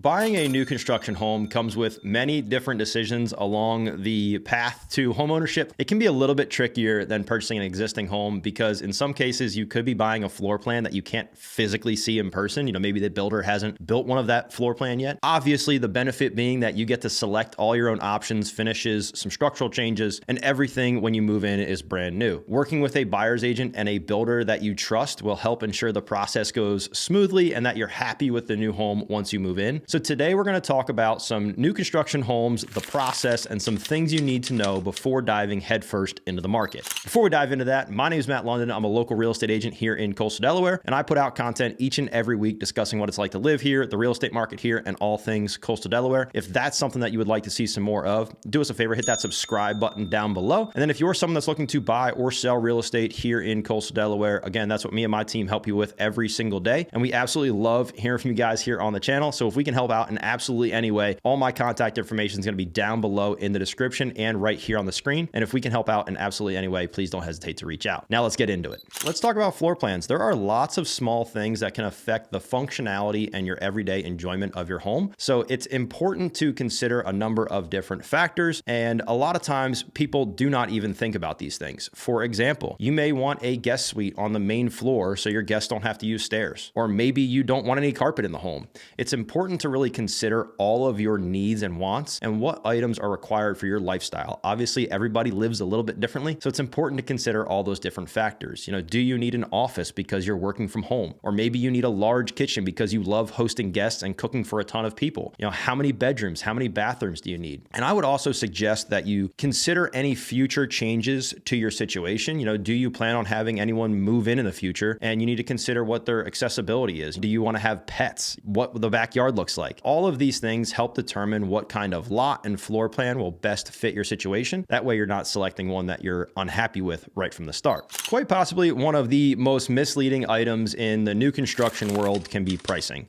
Buying a new construction home comes with many different decisions along the path to homeownership. It can be a little bit trickier than purchasing an existing home because in some cases you could be buying a floor plan that you can't physically see in person. Maybe the builder hasn't built one of that floor plan yet. Obviously, the benefit being that you get to select all your own options, finishes, some structural changes, and everything when you move in is brand new. Working with a buyer's agent and a builder that you trust will help ensure the process goes smoothly and that you're happy with the new home once you move in. So today we're going to talk about some new construction homes, the process, and some things you need to know before diving headfirst into the market. Before we dive into that, my name is Matt Lunden. I'm a local real estate agent here in Coastal Delaware, and I put out content each and every week discussing what it's like to live here, the real estate market here, and all things Coastal Delaware. If that's something that you would like to see some more of, do us a favor, hit that subscribe button down below. And then if you're someone that's looking to buy or sell real estate here in Coastal Delaware, again, that's what me and my team help you with every single day. And we absolutely love hearing from you guys here on the channel. So if we can help out in absolutely any way, all my contact information is going to be down below in the description and right here on the screen. And if we can help out in absolutely any way, please don't hesitate to reach out. Now let's get into it. Let's talk about floor plans. There are lots of small things that can affect the functionality and your everyday enjoyment of your home. So it's important to consider a number of different factors. And a lot of times people do not even think about these things. For example, you may want a guest suite on the main floor so your guests don't have to use stairs. Or maybe you don't want any carpet in the home. It's important to really consider all of your needs and wants and what items are required for your lifestyle. Obviously, everybody lives a little bit differently, so it's important to consider all those different factors. Do you need an office because you're working from home? Or maybe you need a large kitchen because you love hosting guests and cooking for a ton of people. How many bedrooms, how many bathrooms do you need? And I would also suggest that you consider any future changes to your situation. Do you plan on having anyone move in the future? And you need to consider what their accessibility is. Do you want to have pets? What the backyard looks like? All of these things help determine what kind of lot and floor plan will best fit your situation. That way you're not selecting one that you're unhappy with right from the start. Quite possibly one of the most misleading items in the new construction world can be pricing.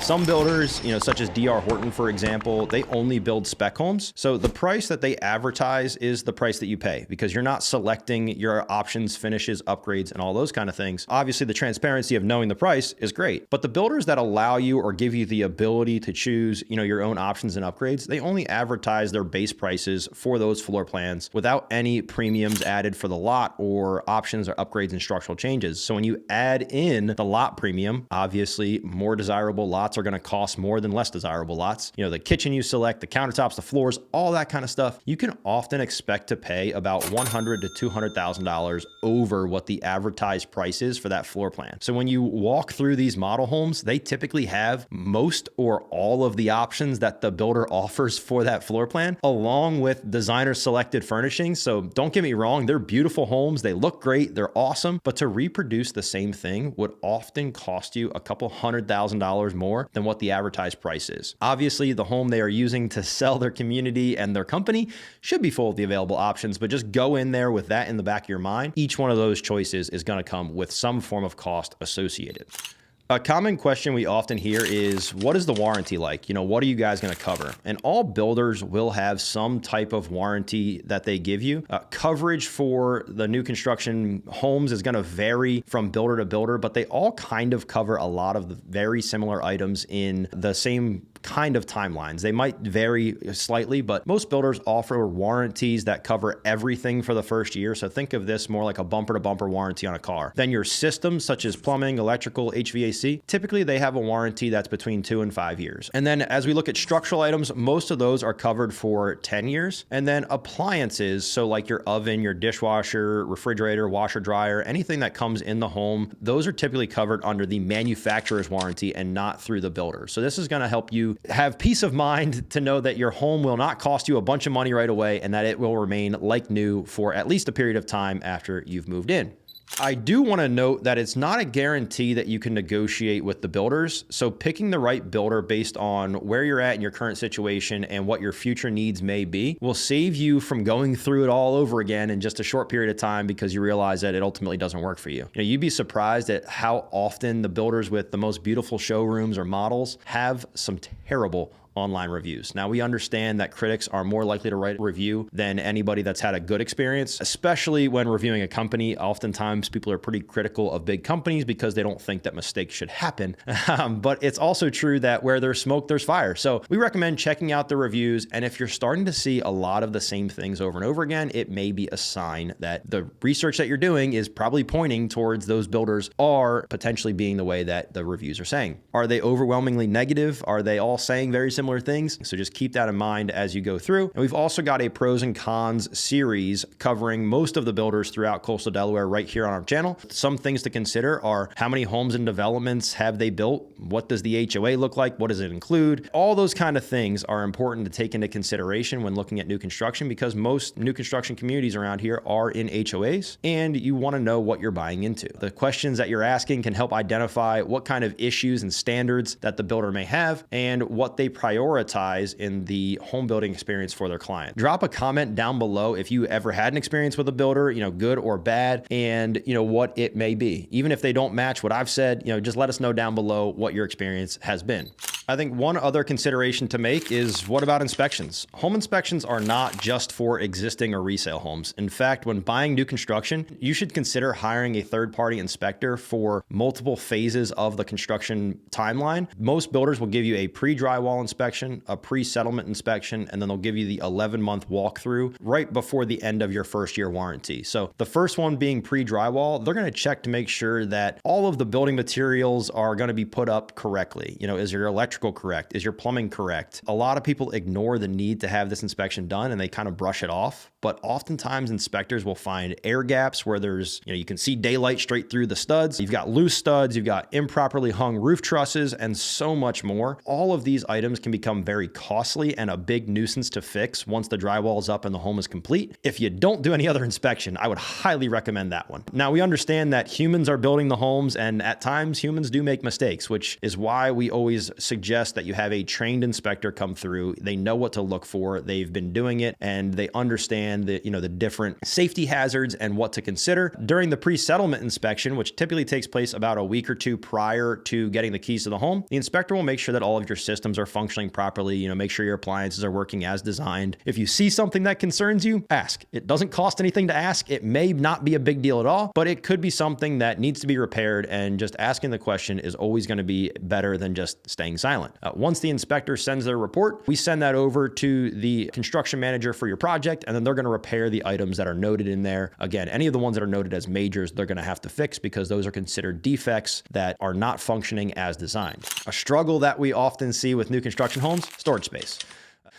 Some builders, such as D.R. Horton, for example, they only build spec homes. So the price that they advertise is the price that you pay because you're not selecting your options, finishes, upgrades, and all those kind of things. Obviously, the transparency of knowing the price is great, but the builders that allow you or give you the ability to choose, your own options and upgrades, they only advertise their base prices for those floor plans without any premiums added for the lot or options or upgrades and structural changes. So when you add in the lot premium, obviously more desirable lots are going to cost more than less desirable lots. The kitchen you select, the countertops, the floors, all that kind of stuff, you can often expect to pay about $100,000 to $200,000 over what the advertised price is for that floor plan. So when you walk through these model homes, they typically have most or all of the options that the builder offers for that floor plan, along with designer selected furnishings. So don't get me wrong, they're beautiful homes. They look great. They're awesome. But to reproduce the same thing would often cost you a couple $100,000 more than what the advertised price is. Obviously, the home they are using to sell their community and their company should be full of the available options, but just go in there with that in the back of your mind. Each one of those choices is going to come with some form of cost associated. A common question we often hear is, what is the warranty like? What are you guys going to cover? And all builders will have some type of warranty that they give you. Coverage for the new construction homes is going to vary from builder to builder, but they all kind of cover a lot of the very similar items in the same kind of timelines. They might vary slightly, but most builders offer warranties that cover everything for the first year. So think of this more like a bumper to bumper warranty on a car. Then your systems such as plumbing, electrical, HVAC, typically they have a warranty that's between 2 and 5 years. And then as we look at structural items, most of those are covered for 10 years. And then appliances, so like your oven, your dishwasher, refrigerator, washer, dryer, anything that comes in the home, those are typically covered under the manufacturer's warranty and not through the builder. So this is going to help you have peace of mind to know that your home will not cost you a bunch of money right away and that it will remain like new for at least a period of time after you've moved in. I do want to note that it's not a guarantee that you can negotiate with the builders. So picking the right builder based on where you're at in your current situation and what your future needs may be will save you from going through it all over again in just a short period of time because you realize that it ultimately doesn't work for you. You'd be surprised at how often the builders with the most beautiful showrooms or models have some terrible online reviews. Now, we understand that critics are more likely to write a review than anybody that's had a good experience, especially when reviewing a company. Oftentimes, people are pretty critical of big companies because they don't think that mistakes should happen. But it's also true that where there's smoke, there's fire. So we recommend checking out the reviews. And if you're starting to see a lot of the same things over and over again, it may be a sign that the research that you're doing is probably pointing towards those builders are potentially being the way that the reviews are saying. Are they overwhelmingly negative? Are they all saying very similar things? So just keep that in mind as you go through. And we've also got a pros and cons series covering most of the builders throughout Coastal Delaware right here on our channel. Some things to consider are how many homes and developments have they built? What does the HOA look like? What does it include? All those kind of things are important to take into consideration when looking at new construction, because most new construction communities around here are in HOAs, and you want to know what you're buying into. The questions that you're asking can help identify what kind of issues and standards that the builder may have and what they prioritize in the home building experience for their client. Drop a comment down below if you ever had an experience with a builder, good or bad, and what it may be. Even if they don't match what I've said, just let us know down below what your experience has been. I think one other consideration to make is, what about inspections? Home inspections are not just for existing or resale homes. In fact, when buying new construction, you should consider hiring a third-party inspector for multiple phases of the construction timeline. Most builders will give you a pre-drywall inspection, a pre-settlement inspection, and then they'll give you the 11-month walkthrough right before the end of your first year warranty. So the first one being pre-drywall, they're going to check to make sure that all of the building materials are going to be put up correctly. Is your electrical correct? Is your plumbing correct? A lot of people ignore the need to have this inspection done and they kind of brush it off. But oftentimes inspectors will find air gaps where there's, you can see daylight straight through the studs. You've got loose studs, you've got improperly hung roof trusses, and so much more. All of these items can become very costly and a big nuisance to fix once the drywall is up and the home is complete. If you don't do any other inspection, I would highly recommend that one. Now, we understand that humans are building the homes, and at times humans do make mistakes, which is why we always suggest that you have a trained inspector come through. They know what to look for. They've been doing it and they understand the different safety hazards and what to consider. During the pre-settlement inspection, which typically takes place about a week or two prior to getting the keys to the home, the inspector will make sure that all of your systems are functioning properly, make sure your appliances are working as designed. If you see something that concerns you, ask. It doesn't cost anything to ask. It may not be a big deal at all, but it could be something that needs to be repaired, and just asking the question is always going to be better than just staying silent. Once the inspector sends their report, we send that over to the construction manager for your project, and then they're going to repair the items that are noted in there. Again, any of the ones that are noted as majors, they're going to have to fix because those are considered defects that are not functioning as designed. A struggle that we often see with new construction homes: storage space.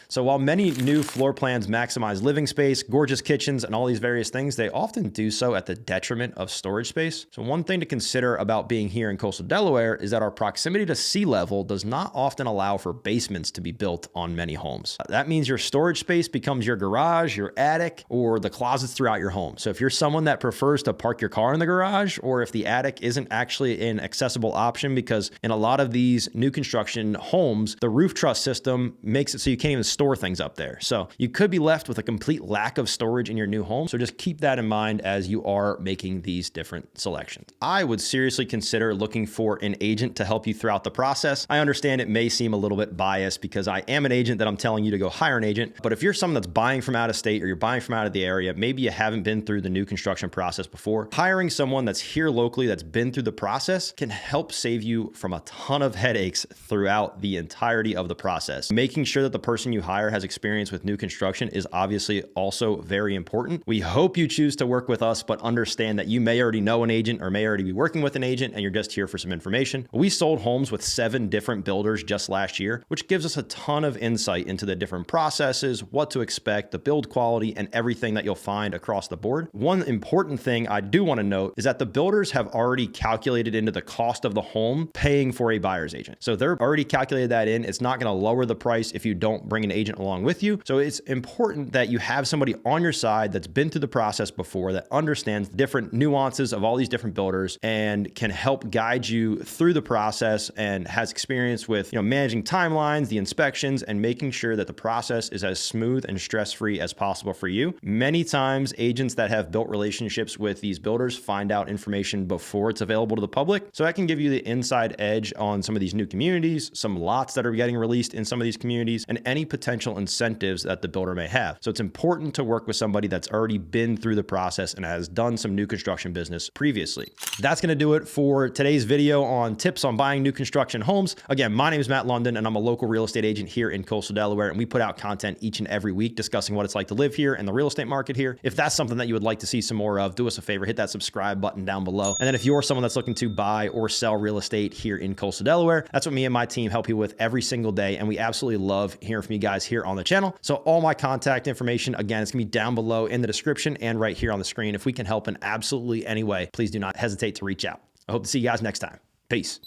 So while many new floor plans maximize living space, gorgeous kitchens, and all these various things, they often do so at the detriment of storage space. So one thing to consider about being here in Coastal Delaware is that our proximity to sea level does not often allow for basements to be built on many homes. That means your storage space becomes your garage, your attic, or the closets throughout your home. So if you're someone that prefers to park your car in the garage, or if the attic isn't actually an accessible option, because in a lot of these new construction homes, the roof truss system makes it so you can't even store things up there. So you could be left with a complete lack of storage in your new home. So just keep that in mind as you are making these different selections. I would seriously consider looking for an agent to help you throughout the process. I understand it may seem a little bit biased because I am an agent that I'm telling you to go hire an agent. But if you're someone that's buying from out of state, or you're buying from out of the area, maybe you haven't been through the new construction process before, hiring someone that's here locally that's been through the process can help save you from a ton of headaches throughout the entirety of the process. Making sure that the person you hire has experience with new construction is obviously also very important. We hope you choose to work with us, but understand that you may already know an agent or may already be working with an agent and you're just here for some information. We sold homes with 7 different builders just last year, which gives us a ton of insight into the different processes, what to expect, the build quality, and everything that you'll find across the board. One important thing I do want to note is that the builders have already calculated into the cost of the home paying for a buyer's agent. So they're already calculated that in. It's not going to lower the price if you don't bring an agent along with you. So it's important that you have somebody on your side that's been through the process before, that understands the different nuances of all these different builders and can help guide you through the process and has experience with, managing timelines, the inspections, and making sure that the process is as smooth and stress-free as possible for you. Many times, agents that have built relationships with these builders find out information before it's available to the public. So that can give you the inside edge on some of these new communities, some lots that are getting released in some of these communities, and any potential incentives that the builder may have. So it's important to work with somebody that's already been through the process and has done some new construction business previously. That's going to do it for today's video on tips on buying new construction homes. Again, my name is Matt Lunden, and I'm a local real estate agent here in Coastal Delaware, and we put out content each and every week discussing what it's like to live here and the real estate market here. If that's something that you would like to see some more of, do us a favor, hit that subscribe button down below. And then if you're someone that's looking to buy or sell real estate here in Coastal Delaware, that's what me and my team help you with every single day, and we absolutely love hearing from you guys here on the channel. So all my contact information, again, it's gonna be down below in the description and right here on the screen. If we can help in absolutely any way, please do not hesitate to reach out. I hope to see you guys next time. Peace.